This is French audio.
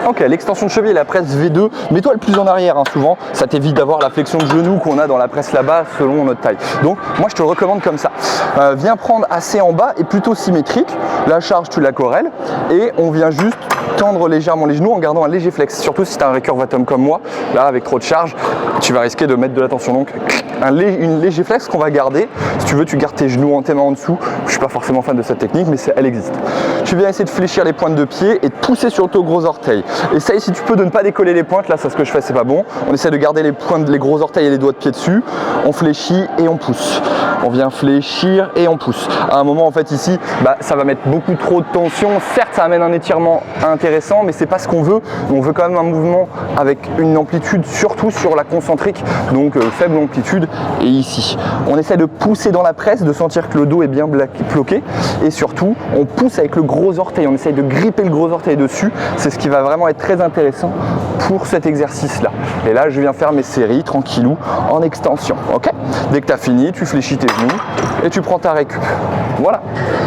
Ok, l'extension de cheville et la presse V2, mets-toi le plus en arrière souvent, ça t'évite d'avoir la flexion de genou qu'on a dans la presse là-bas selon notre taille. Donc moi je te le recommande comme ça. Viens prendre assez en bas et plutôt symétrique, la charge tu la corrèles et on vient juste tendre légèrement les genoux en gardant un léger flex. Surtout si tu as un récurvatum comme moi, là avec trop de charge, tu vas risquer de mettre de la tension. Donc une léger flex qu'on va garder. Si tu veux, tu gardes tes genoux en tes mains en dessous. Je suis pas forcément fan de cette technique, mais elle existe. Tu viens essayer de fléchir les pointes de pied et de pousser sur le gros orteil. Essaye si tu peux de ne pas décoller les pointes. Là, c'est ce que je fais, c'est pas bon. On essaie de garder les pointes, les gros orteils et les doigts de pied dessus. On fléchit et on pousse. On vient fléchir et on pousse. À un moment, en fait, ici, ça va mettre beaucoup trop de tension. Certes, ça amène un étirement intéressant, mais c'est pas ce qu'on veut. On veut quand même un mouvement avec une amplitude, surtout sur la concentrique, donc faible amplitude. Et ici, on essaie de pousser dans la presse, de sentir que le dos est bien bloqué. Et surtout, on pousse avec le gros orteil. On essaye de gripper le gros orteil dessus. C'est ce qui va vraiment être très intéressant pour cet exercice-là. Et là, je viens faire mes séries tranquillou en extension. Ok ? Dès que tu as fini, tu fléchis tes genoux et tu prends ta récup. Voilà.